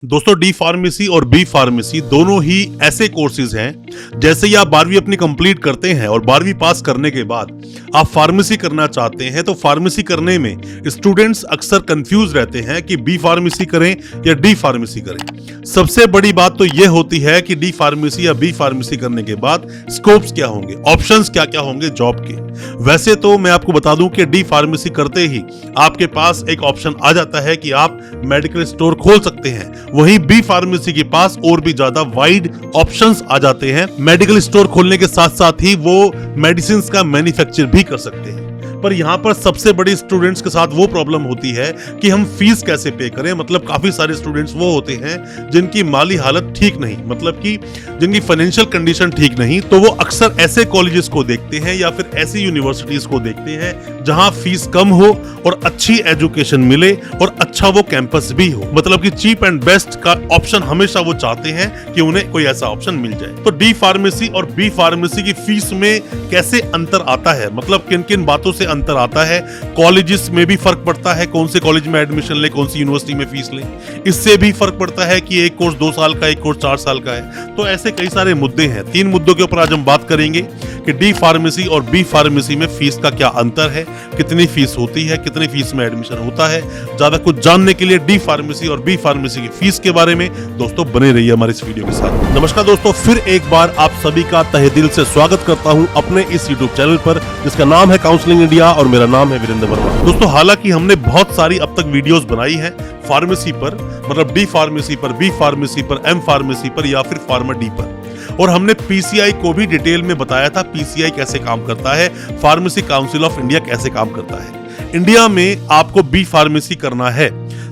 दोस्तों D pharmacy और B pharmacy दोनों ही ऐसे कोर्सेज हैं जैसे ही आप 12वीं अपनी कंप्लीट करते हैं और 12वीं पास करने के बाद आप फार्मेसी करना चाहते हैं तो फार्मेसी करने में स्टूडेंट्स अक्सर कंफ्यूज रहते हैं कि बी फार्मेसी करें या डी फार्मेसी करें। सबसे बड़ी बात तो यह होती है कि डी फार्मेसी या बी फार्मेसी करने के बाद स्कोप्स क्या होंगे, ऑप्शंस क्या क्या होंगे जॉब के। वैसे तो मैं आपको बता दूं कि डी फार्मेसी करते ही आपके पास एक ऑप्शन आ जाता है कि आप मेडिकल स्टोर खोल सकते हैं, वहीं बी फार्मेसी के पास और भी ज्यादा वाइड ऑप्शंस आ जाते हैं। मेडिकल स्टोर खोलने के साथ साथ ही वो मेडिसिन का मैन्युफैक्चर भी कर सकते हैं। पर यहाँ पर सबसे बड़ी स्टूडेंट्स के साथ वो प्रॉब्लम होती है कि हम फीस कैसे पे करें। मतलब काफी सारे स्टूडेंट्स वो होते हैं जिनकी माली हालत ठीक नहीं, मतलब कि जिनकी फाइनेंशियल कंडीशन ठीक नहीं, तो वो अक्सर ऐसे कॉलेजेस को देखते हैं या फिर ऐसी यूनिवर्सिटीज को देखते हैं जहां फीस कम हो और अच्छी एजुकेशन मिले और अच्छा वो कैंपस भी हो। मतलब कि चीप एंड बेस्ट का ऑप्शन हमेशा वो चाहते हैं कि उन्हें कोई ऐसा ऑप्शन मिल जाए। तो डी फार्मेसी और बी फार्मेसी की फीस में कैसे अंतर आता है, मतलब किन किन बातों से अंतर आता है। कॉलेजेस में भी फर्क पड़ता है, कौन से कॉलेज में एडमिशन ले, कौन सी यूनिवर्सिटी में फीस ले। इससे भी फर्क पड़ता है कि एक कोर्स 2 साल का, एक कोर्स 4 साल का है। तो ऐसे कई सारे मुद्दे हैं। 3 मुद्दों के ऊपर आज हम बात करेंगे कि डी फार्मेसी और बी फार्मेसी में फीस का क्या अंतर है, कितनी फीस होती है, कितनी फीस में एडमिशन होता है। ज्यादा कुछ जानने के लिए डी फार्मेसी और बी फार्मेसी की फीस के बारे में दोस्तों बने रहिए हमारे इस वीडियो के साथ। नमस्कार दोस्तों, फिर एक बार आप सभी का तहे दिल से स्वागत करता हूं अपने इस यूट्यूब चैनल पर जिसका नाम है काउंसलिंग इंडिया और मेरा नाम है वीरेंद्र वर्मा। दोस्तों हालांकि हमने बहुत सारी अब तक वीडियोस बनाई है फार्मेसी पर, मतलब डी फार्मेसी पर, बी फार्मेसी पर, एम फार्मेसी पर या फिर फार्मा डी पर, और हमने पीसीआई को भी डिटेल में बताया था। पीसीआई कैसे काम करता है, फार्मेसी काउंसिल ऑफ इंडिया कैसे काम करता है। इंडिया में आपको बी फार्मेसी करना है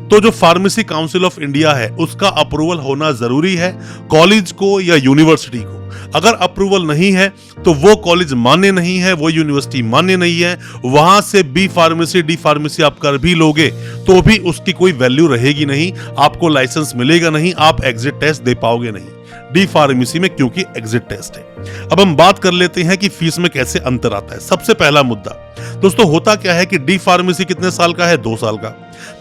तो जो फार्मेसी काउंसिल ऑफ इंडिया है उसका अप्रूवल होना जरूरी है, कॉलेज को या यूनिवर्सिटी को। अगर अप्रूवल नहीं है तो वो कॉलेज मान्य नहीं है, वो यूनिवर्सिटी मान्य नहीं है। वहां से बी फार्मेसी डी फार्मेसी आप कर भी लोगे तो भी उसकी कोई वैल्यू रहेगी नहीं, आपको लाइसेंस मिलेगा नहीं, आप एग्जिट टेस्ट दे पाओगे नहीं डी फार्मेसी में, क्योंकि एग्जिट टेस्ट है। अब हम बात कर लेते हैं कि फीस में कैसे अंतर आता है। सबसे पहला मुद्दा दोस्तों होता क्या है कि डी फार्मेसी कितने साल का है, 2 साल का।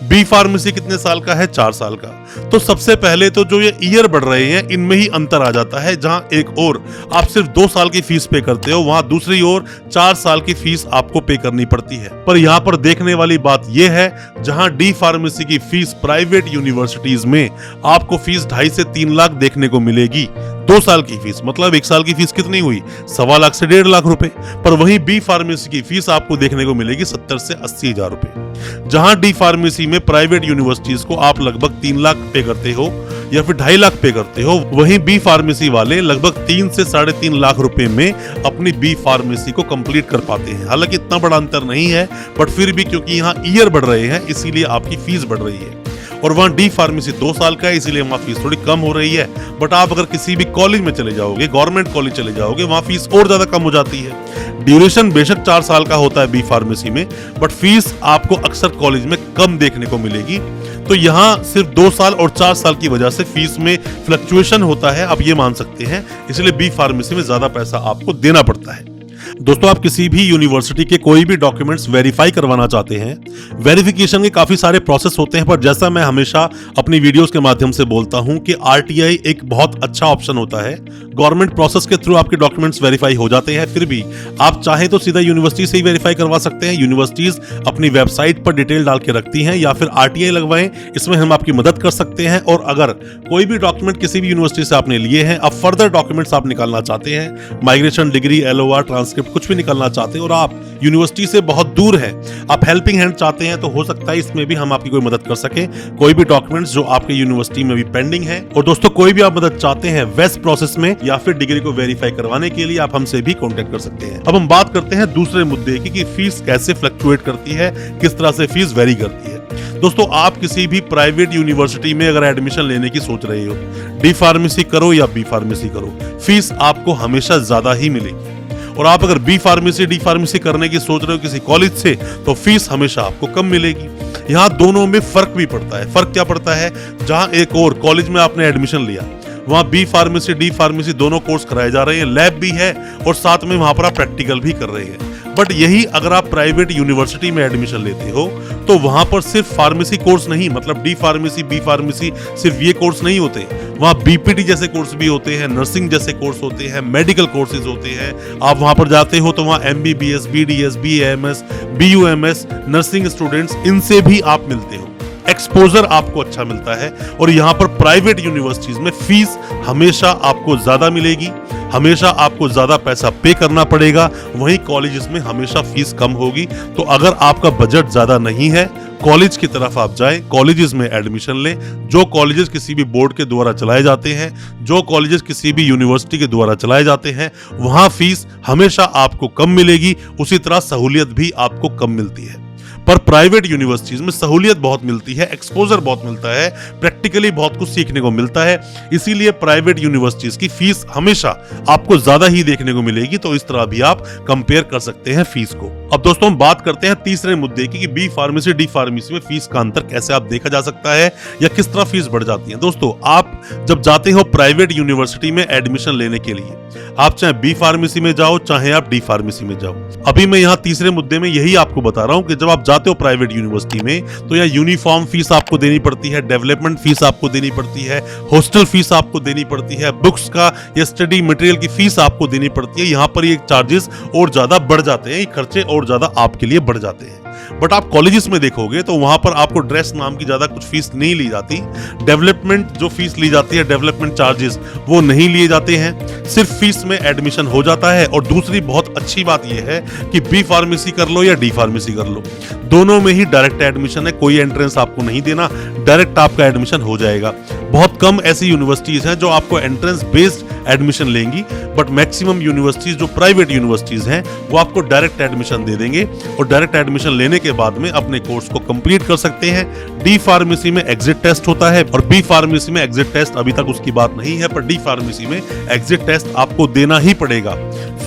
बी फार्मेसी कितने साल का है, 4 साल का। तो सबसे पहले तो जो ये ईयर बढ़ रहे हैं इनमें ही अंतर आ जाता है। जहां एक और आप सिर्फ 2 साल की फीस पे करते हो, वहां दूसरी ओर 4 साल की फीस आपको पे करनी पड़ती है। पर यहाँ पर देखने वाली बात यह है, जहां डी फार्मेसी की फीस प्राइवेट यूनिवर्सिटीज में आपको फीस 2.5 से 3 लाख देखने को मिलेगी। 2 साल की फीस, मतलब 1 साल की फीस कितनी हुई, 1.25 लाख से 1.5 लाख रुपए। पर वहीं बी फार्मेसी की फीस आपको देखने को मिलेगी 70 से 80 हजार रुपए। जहां डी फार्मेसी में प्राइवेट यूनिवर्सिटीज को आप लगभग 3 लाख पे करते हो या फिर 2.5 लाख पे करते हो, वहीं बी फार्मेसी वाले लगभग 3 से 3.5 लाख रुपए में अपनी बी फार्मेसी को कंप्लीट कर पाते हैं। हालांकि इतना बड़ा अंतर नहीं है, बट फिर भी क्योंकि यहाँ ईयर बढ़ रहे हैं इसीलिए आपकी फीस बढ़ रही है। और वहाँ डी फार्मेसी 2 साल का है इसीलिए वहाँ फीस थोड़ी कम हो रही है। बट आप अगर किसी भी कॉलेज में चले जाओगे, गवर्नमेंट कॉलेज चले जाओगे, वहाँ फीस और ज्यादा कम हो जाती है। ड्यूरेशन बेशक 4 साल का होता है बी फार्मेसी में, बट फीस आपको अक्सर कॉलेज में कम देखने को मिलेगी। तो यहाँ सिर्फ 2 साल और 4 साल की वजह से फीस में फ्लक्चुएशन होता है, आप ये मान सकते हैं। इसलिए बी फार्मेसी में ज्यादा पैसा आपको देना पड़ता है। दोस्तों आप किसी भी यूनिवर्सिटी के कोई भी डॉक्यूमेंट्स वेरीफाई करवाना चाहते हैं, वेरिफिकेशन के काफी सारे प्रोसेस होते हैं। पर जैसा मैं हमेशा अपनी वीडियोस के माध्यम से बोलता हूं कि आरटीआई एक बहुत अच्छा ऑप्शन होता है। गवर्नमेंट प्रोसेस के थ्रू आपके डॉक्यूमेंट्स वेरीफाई हो जाते हैं, फिर भी आप चाहें तो सीधा यूनिवर्सिटी से ही वेरीफाई करवा सकते हैं। यूनिवर्सिटीज अपनी वेबसाइट पर डिटेल डाल के रखती हैं, या फिर आरटीआई लगवाएं, इसमें हम आपकी मदद कर सकते हैं। और अगर कोई भी डॉक्यूमेंट किसी भी यूनिवर्सिटी से आपने लिए हैं, अब फर्दर डॉक्यूमेंट्स आप निकालना चाहते हैं, माइग्रेशन डिग्री, एलओआर, ट्रांसक्रिप्ट कुछ भी निकालना चाहते हैं और आप यूनिवर्सिटी से बहुत दूर हैं, आप हेल्पिंग हैंड चाहते हैं, तो हो सकता है इसमें भी हम आपकी कोई मदद कर सकें। कोई भी डॉक्यूमेंट्स जो आपके यूनिवर्सिटी में भी पेंडिंग है, और दोस्तों कोई भी आप मदद चाहते हैं वेस्ट प्रोसेस में या फिर डिग्री को वेरीफाई करवाने के लिए, आप हमसे भी कांटेक्ट कर सकते हैं। अब हम बात करते हैं दूसरे मुद्दे की कि फीस कैसे फ्लक्चुएट करती है, किस तरह से फीस वेरी करती है। दोस्तों आप किसी भी प्राइवेट यूनिवर्सिटी में अगर एडमिशन लेने की सोच रहे हो, डी फार्मेसी करो या बी फार्मेसी करो, फीस आपको हमेशा ज्यादा ही मिलेगी। और आप अगर बी फार्मेसी डी फार्मेसी करने की सोच रहे हो किसी कॉलेज से, तो फीस हमेशा आपको कम मिलेगी। यहाँ दोनों में फर्क भी पड़ता है। फर्क क्या पड़ता है, जहाँ एक और कॉलेज में आपने एडमिशन लिया, वहाँ बी फार्मेसी डी फार्मेसी दोनों कोर्स कराए जा रहे हैं, लैब भी है और साथ में वहां पर आप प्रैक्टिकल भी कर रहे हैं। बट यही अगर आप प्राइवेट यूनिवर्सिटी में एडमिशन लेते हो तो वहां पर सिर्फ फार्मेसी कोर्स नहीं, मतलब डी फार्मेसी, बी फार्मेसी, सिर्फ ये कोर्स नहीं होते, वहां बीपीटी जैसे कोर्स भी होते हैं, नर्सिंग जैसे कोर्स होते हैं, मेडिकल कोर्सेज होते हैं। आप वहां पर जाते हो तो वहां MBBS, BDS, BAMS, BUMS nursing students, इनसे भी आप मिलते हो, एक्सपोजर आपको अच्छा मिलता है। और यहाँ पर प्राइवेट यूनिवर्सिटीज में फीस हमेशा आपको ज्यादा मिलेगी, हमेशा आपको ज्यादा पैसा पे करना पड़ेगा, वहीं कॉलेजेस में हमेशा फीस कम होगी। तो अगर आपका बजट ज्यादा नहीं है, कॉलेज की तरफ आप जाएं, कॉलेजेस में एडमिशन लें। जो कॉलेजेस किसी भी बोर्ड के द्वारा चलाए जाते हैं, जो कॉलेजेस किसी भी यूनिवर्सिटी के द्वारा चलाए जाते हैं, वहां फीस हमेशा आपको कम मिलेगी, उसी तरह सहूलियत भी आपको कम मिलती है। पर प्राइवेट यूनिवर्सिटीज में सहूलियत बहुत मिलती है, एक्सपोजर बहुत मिलता है, प्रैक्टिकली बहुत कुछ सीखने को मिलता है, इसीलिए प्राइवेट यूनिवर्सिटीज की फीस हमेशा आपको ज्यादा ही देखने को मिलेगी। तो इस तरह भी आप कंपेयर कर सकते हैं फीस को। अब दोस्तों हम बात करते हैं तीसरे मुद्दे की कि बी फार्मेसी, डी फार्मेसी में फीस का अंतर कैसे आप देखा जा सकता है या किस तरह फीस बढ़ जाती है। दोस्तों आप जब जाते हो प्राइवेट यूनिवर्सिटी में एडमिशन लेने के लिए, आप चाहे बी फार्मेसी में जाओ चाहे आप डी फार्मेसी में जाओ, अभी मैं यहाँ तीसरे मुद्दे में यही आपको बता रहा हूँ कि जब आप जाते हो प्राइवेट यूनिवर्सिटी में तो यहाँ यूनिफॉर्म फीस आपको देनी पड़ती है, डेवलपमेंट फीस आपको देनी पड़ती है, हॉस्टल फीस आपको देनी पड़ती है, बुक्स का या स्टडी मटेरियल की फीस आपको देनी पड़ती है। यहाँ पर ये चार्जेस और ज्यादा बढ़ जाते हैं, ये खर्चे और ज्यादा आपके लिए बढ़ जाते हैं। बट आप कॉलेजेस में देखोगे तो वहां पर आपको ड्रेस नाम की ज्यादा कुछ फीस नहीं ली जाती, डेवलपमेंट जो फीस ली जाती है, डेवलपमेंट चार्जेस वो नहीं लिए जाते हैं, सिर्फ फीस में एडमिशन हो जाता है। और दूसरी बहुत अच्छी बात यह है कि बी फार्मेसी कर लो या डी फार्मेसी कर लो, दोनों में ही डायरेक्ट एडमिशन है, कोई एंट्रेंस आपको नहीं देना, डायरेक्ट आपका एडमिशन हो जाएगा। बहुत कम ऐसी यूनिवर्सिटीज हैं जो आपको एंट्रेंस बेस्ड एडमिशन लेंगी, बट मैक्सिमम यूनिवर्सिटीज जो प्राइवेट यूनिवर्सिटीज हैं वो आपको डायरेक्ट एडमिशन दे देंगे और डायरेक्ट एडमिशन लेने के बाद में अपने कोर्स को कंप्लीट कर सकते हैं। डी फार्मेसी में एग्जिट टेस्ट होता है और बी फार्मेसी में एग्जिट टेस्ट अभी तक उसकी बात नहीं है, पर डी फार्मेसी में एग्जिट टेस्ट आपको देना ही पड़ेगा।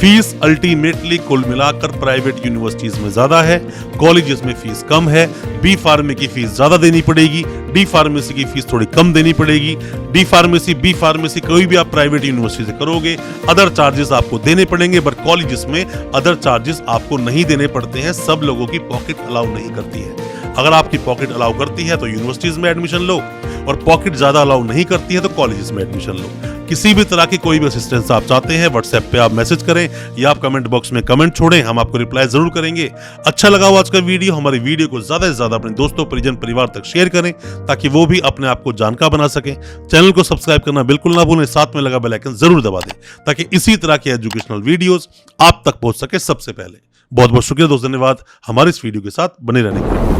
फीस अल्टीमेटली कुल मिलाकर प्राइवेट यूनिवर्सिटीज में ज्यादा है, कॉलेजेस में फीस कम है। बी फार्मे की फीस ज्यादा देनी पड़ेगी, डी फार्मेसी की फीस थोड़ी कम देनी पड़ेगी। डी फार्मेसी, बी फार्मेसी कोई भी आप प्राइवेट यूनिवर्सिटी से करोगे, अदर चार्जेस आपको देने पड़ेंगे, बट कॉलेजेस में अदर चार्जेस आपको नहीं देने पड़ते हैं। सब लोगों की पॉकेट अलाउ नहीं करती है। अगर आपकी पॉकेट अलाउ करती है तो यूनिवर्सिटीज में एडमिशन लो, और पॉकेट ज्यादा अलाउ नहीं करती है तो कॉलेजेस में एडमिशन लो। किसी भी तरह की कोई भी असिस्टेंस आप चाहते हैं, व्हाट्सएप पे आप मैसेज करें या आप कमेंट बॉक्स में कमेंट छोड़ें, हम आपको रिप्लाई जरूर करेंगे। अच्छा लगा हो आज का वीडियो, हमारी वीडियो को ज्यादा से ज्यादा अपने दोस्तों, परिजन, परिवार तक शेयर करें ताकि वो भी अपने आप को जानकार बना सकें। चैनल को सब्सक्राइब करना बिल्कुल ना भूलें, साथ में लगा बेल आइकन जरूर दबा दें ताकि इसी तरह के एजुकेशनल वीडियोस आप तक पहुंच सके सबसे पहले। बहुत बहुत शुक्रिया दोस्त, धन्यवाद हमारे इस वीडियो के साथ बने रहने के लिए।